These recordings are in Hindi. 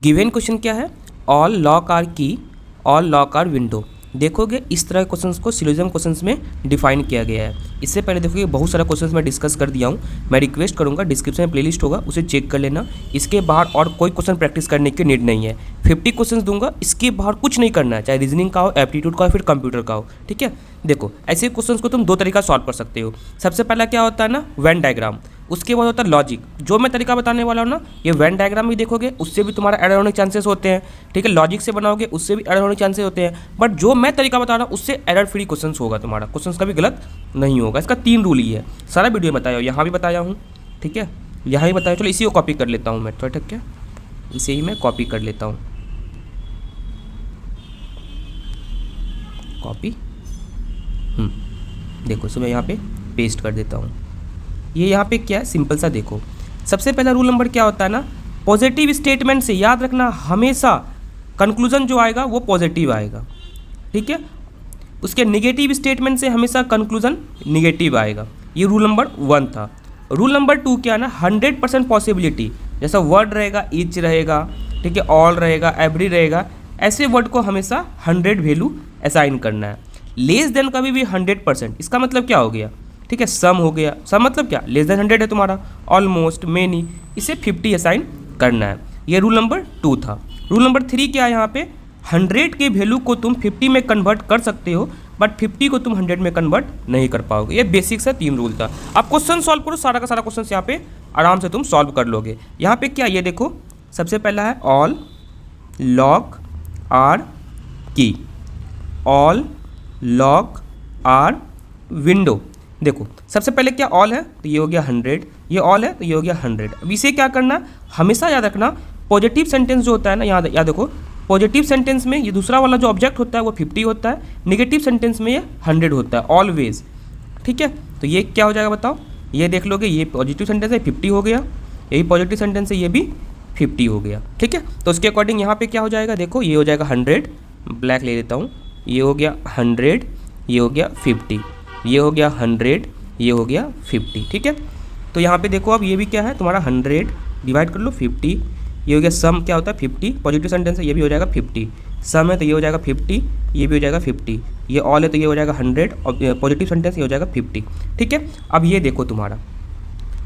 गिवन क्वेश्चन क्या है, ऑल लॉक आर की, ऑल लॉक आर विंडो। देखोगे इस तरह के क्वेश्चंस को सिलोजिज्म क्वेश्चंस में डिफाइन किया गया है। इससे पहले देखोगे बहुत सारा क्वेश्चंस मैं डिस्कस कर दिया हूँ। मैं रिक्वेस्ट करूँगा डिस्क्रिप्शन में प्लेलिस्ट होगा, उसे चेक कर लेना। इसके बाहर और कोई क्वेश्चन प्रैक्टिस करने की नीड नहीं है। 50 क्वेश्चन दूंगा, इसके बाहर कुछ नहीं करना है, चाहे रीजनिंग का हो, एप्टीट्यूड का हो, फिर कंप्यूटर का हो। ठीक है, देखो ऐसे क्वेश्चन को तुम दो तरीका सॉल्व कर सकते हो। सबसे पहला क्या होता है ना, वेन डायग्राम। उसके बाद होता है लॉजिक। जो मैं तरीका बताने वाला हूँ ना, ये वेन डायग्राम भी देखोगे उससे भी तुम्हारा एरर होने के चांसेस होते हैं। ठीक है, लॉजिक से बनाओगे उससे भी एरर होने के चांसेस होते हैं। बट जो मैं तरीका बता रहा हूँ उससे एरर फ्री क्वेश्चन होगा, तुम्हारा क्वेश्चन कभी गलत नहीं होगा। इसका 3 रूल ही है, सारा वीडियो में बताया हूँ, यहाँ भी बताया हूँ। ठीक है, यहाँ ही बताया। चलो इसी को कॉपी कर लेता हूँ मैं, तो ठीक है, इसे ही मैं कॉपी कर लेता हूँ। कॉपी, देखो इसे मैं यहाँ पे पेस्ट कर देता हूँ। ये यहाँ पे क्या है, सिंपल सा देखो। सबसे पहला रूल नंबर क्या होता है ना, पॉजिटिव स्टेटमेंट से याद रखना हमेशा कंक्लूजन जो आएगा वो पॉजिटिव आएगा। ठीक है, उसके नेगेटिव स्टेटमेंट से हमेशा कंक्लूजन नेगेटिव आएगा। ये रूल नंबर 1 था। रूल नंबर 2 क्या है ना, 100% पॉसिबिलिटी। जैसा वर्ड रहेगा, ईच रहेगा, ठीक है, ऑल रहेगा, एवरी रहेगा, ऐसे वर्ड को हमेशा 100 वैल्यू असाइन करना है। लेस देन कभी भी 100%। इसका मतलब क्या हो गया, ठीक है, सम हो गया। सम मतलब क्या, लेस देन 100 है तुम्हारा, ऑलमोस्ट, मेनी, इसे 50 असाइन करना है। ये रूल नंबर 2 था। रूल नंबर 3 क्या है, यहाँ पे 100 के वैल्यू को तुम 50 में कन्वर्ट कर सकते हो, बट 50 को तुम 100 में कन्वर्ट नहीं कर पाओगे। ये बेसिक सा 3 रूल था। आप क्वेश्चन सॉल्व करो, सारा का सारा क्वेश्चन यहाँ पे आराम से तुम सॉल्व कर लोगे। यहाँ पे क्या, ये देखो सबसे पहला है ऑल लॉक आर की, ऑल लॉक आर विंडो। देखो सबसे पहले क्या, ऑल है तो ये हो गया 100, ये ऑल है तो ये हो गया 100। अब इसे क्या करना है, हमेशा याद रखना पॉजिटिव सेंटेंस जो होता है ना, याद देखो पॉजिटिव सेंटेंस में ये दूसरा वाला जो ऑब्जेक्ट होता है वो 50 होता है, नेगेटिव सेंटेंस में ये 100 होता है ऑलवेज। ठीक है, तो ये क्या हो जाएगा बताओ, ये देख लोगे, ये पॉजिटिव सेंटेंस है 50 हो गया, यही पॉजिटिव सेंटेंस है ये भी 50 हो गया। ठीक है, तो उसके अकॉर्डिंग यहाँ पे क्या हो जाएगा, देखो ये हो जाएगा 100, ब्लैक ले लेता हूँ, ये हो गया 100, ये हो गया 50, ये हो गया 100, ये हो गया 50। ठीक है, तो यहाँ पे देखो अब ये भी क्या है तुम्हारा 100 डिवाइड कर लो 50, ये हो गया सम क्या होता है 50, पॉजिटिव सेंटेंस है ये भी हो जाएगा 50, सम है तो ये हो जाएगा 50, ये भी हो जाएगा 50, ये ऑल है तो ये हो जाएगा 100 और पॉजिटिव सेंटेंस ये हो जाएगा 50। ठीक है, अब ये देखो तुम्हारा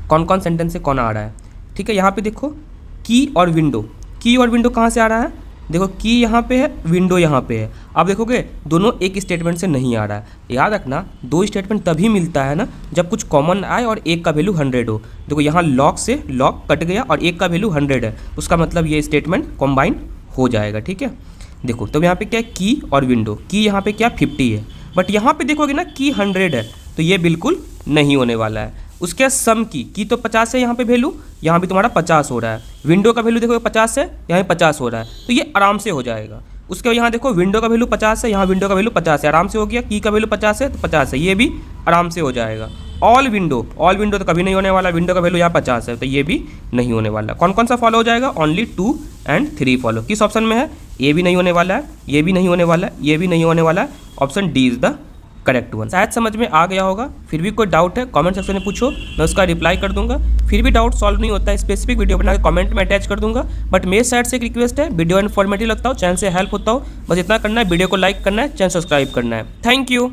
कौन कौन सेंटेंस से कौन आ रहा है। ठीक है, यहाँ पे देखो की और विंडो, की और विंडो कहाँ से आ रहा है, देखो की यहाँ पे है, विंडो यहाँ पे है। अब देखोगे दोनों एक स्टेटमेंट से नहीं आ रहा है। याद रखना दो स्टेटमेंट तभी मिलता है ना जब कुछ कॉमन आए और एक का वैल्यू 100 हो। देखो यहाँ लॉक से लॉक कट गया और एक का वैल्यू 100 है, उसका मतलब ये स्टेटमेंट कॉम्बाइन हो जाएगा। ठीक है, देखो तो यहाँ पे क्या है, की और विंडो। की यहाँ पे क्या 50 है, बट यहाँ पे देखोगे ना की 100 है, तो ये बिल्कुल नहीं होने वाला है। उसके बाद सम की तो 50 है यहाँ पे वैल्यू, यहाँ भी तुम्हारा 50 हो रहा है। विंडो का वैल्यू देखो 50 है, यहाँ 50 हो रहा है, तो ये आराम से हो जाएगा। उसके बाद यहाँ देखो विंडो का वैल्यू 50 है, यहाँ विंडो का वैल्यू 50 है, आराम से हो गया। की का वैल्यू 50 है तो 50 है, ये भी आराम से हो जाएगा। ऑल विंडो तो कभी नहीं होने वाला, विंडो का वैल्यू यहाँ 50 है तो ये भी नहीं होने वाला। कौन कौन सा फॉलो हो जाएगा, ओनली 2 और 3 फॉलो। किस ऑप्शन में है, ये भी नहीं होने वाला है, ये भी नहीं होने वाला है, ये भी नहीं होने वाला है। Option D is the correct one. शायद समझ में आ गया होगा। फिर भी कोई डाउट है कमेंट सेक्शन में पूछो, मैं उसका रिप्लाई कर दूंगा। फिर भी डाउट सॉल्व नहीं होता है, स्पेसिफिक वीडियो बना के कमेंट में अटैच कर दूंगा। बट मेरे साइड से एक रिक्वेस्ट है, वीडियो इन्फॉर्मेटिव लगता हो, चैनल से हेल्प होता हो, बस इतना करना है, वीडियो को लाइक करना है, चैनल सब्सक्राइब करना है। Thank you.